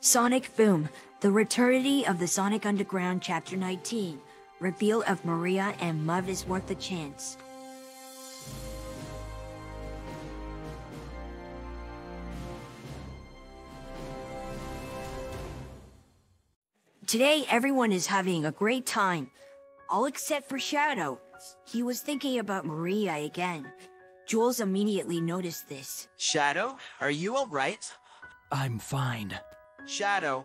Sonic Boom, The Returnity of the Sonic Underground Chapter 19, Reveal of Maria and Love is Worth a Chance. Today everyone is having a great time, all except for Shadow. He was thinking about Maria again. Jules immediately noticed this. Shadow, are you alright? I'm fine. Shadow,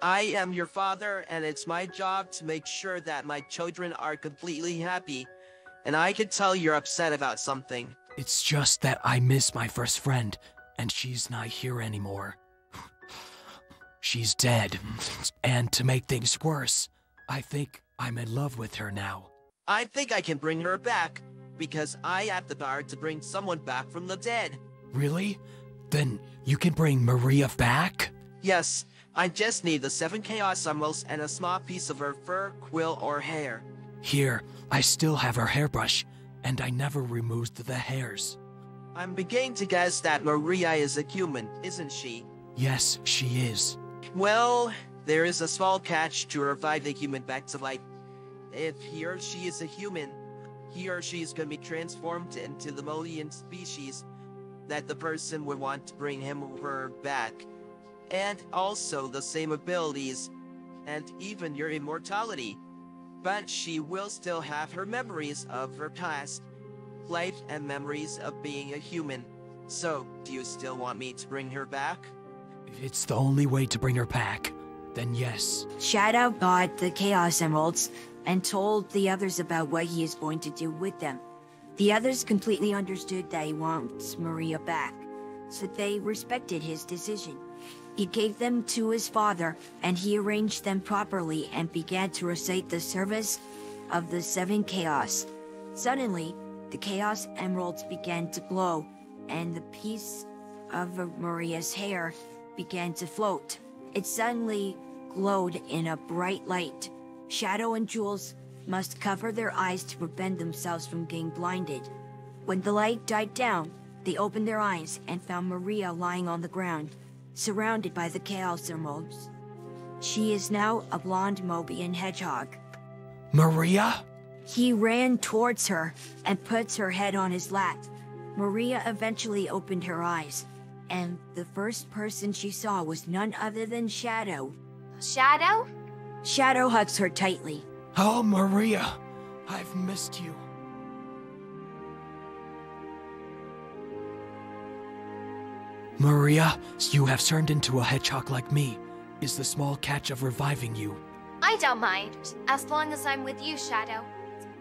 I am your father and it's my job to make sure that my children are completely happy. And I can tell you're upset about something. It's just that I miss my first friend, and she's not here anymore. She's dead, and to make things worse, I think I'm in love with her now. I think I can bring her back, because I have the power to bring someone back from the dead. Really? Then you can bring Maria back? Yes, I just need the 7 Chaos Emeralds and a small piece of her fur, quill, or hair. Here, I still have her hairbrush, and I never removed the hairs. I'm beginning to guess that Maria is a human, isn't she? Yes, she is. Well, there is a small catch to revive the human back to life. If he or she is a human, he or she is going to be transformed into the Molian species that the person would want to bring him or her back. And also the same abilities, and even your immortality. But she will still have her memories of her past life and memories of being a human. So, do you still want me to bring her back? If it's the only way to bring her back, then yes. Shadow got the Chaos Emeralds and told the others about what he is going to do with them. The others completely understood that he wants Maria back, so they respected his decision. He gave them to his father, and he arranged them properly and began to recite the service of the 7 Chaos. Suddenly, the Chaos Emeralds began to glow, and the piece of Maria's hair began to float. It suddenly glowed in a bright light. Shadow and Jules must cover their eyes to prevent themselves from getting blinded. When the light died down, they opened their eyes and found Maria lying on the ground, surrounded by the Chaos Emeralds. She is now a blonde Mobian hedgehog. Maria? He ran towards her and puts her head on his lap. Maria eventually opened her eyes, and the first person she saw was none other than Shadow. Shadow? Shadow hugs her tightly. Oh, Maria, I've missed you. Maria, you have turned into a hedgehog like me. Is the small catch of reviving you? I don't mind, as long as I'm with you, Shadow.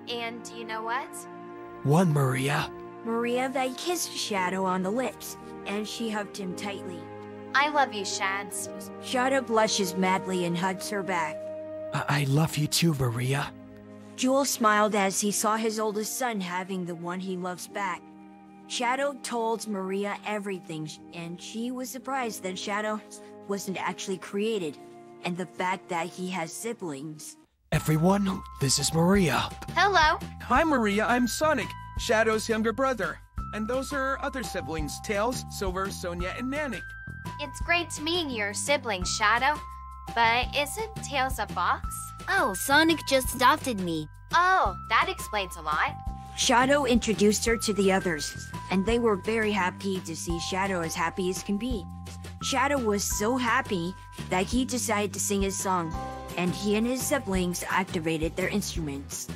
And you know what? One, Maria. Maria then kissed Shadow on the lips, and she hugged him tightly. I love you, Shads. Shadow blushes madly and hugs her back. I love you too, Maria. Jules smiled as he saw his oldest son having the one he loves back. Shadow told Maria everything, and she was surprised that Shadow wasn't actually created, and the fact that he has siblings. Everyone, this is Maria. Hello. Hi, Maria. I'm Sonic, Shadow's younger brother. And those are other siblings, Tails, Silver, Sonia, and Manic. It's great meeting your siblings, Shadow. But isn't Tails a fox? Oh, Sonic just adopted me. Oh, that explains a lot. Shadow introduced her to the others, and they were very happy to see Shadow as happy as can be. Shadow was so happy that he decided to sing his song, and he and his siblings activated their instruments.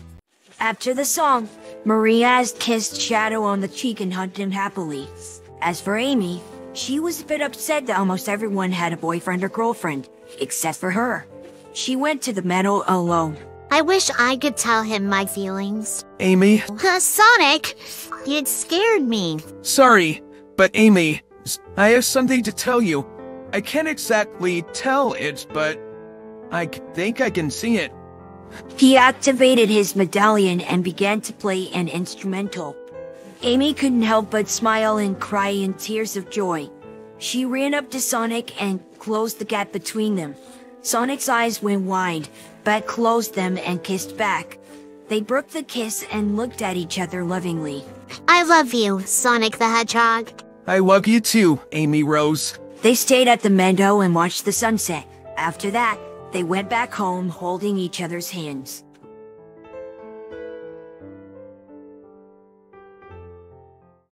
After the song, Maria kissed Shadow on the cheek and hugged him happily. As for Amy, she was a bit upset that almost everyone had a boyfriend or girlfriend, except for her. She went to the meadow alone. I wish I could tell him my feelings. Amy? Sonic! It scared me. Sorry, but Amy, I have something to tell you. I can't exactly tell it, but I think I can see it. He activated his medallion and began to play an instrumental. Amy couldn't help but smile and cry in tears of joy. She ran up to Sonic and closed the gap between them. Sonic's eyes went wide, but closed them and kissed back. They broke the kiss and looked at each other lovingly. I love you, Sonic the Hedgehog. I love you too, Amy Rose. They stayed at the meadow and watched the sunset. After that, they went back home holding each other's hands.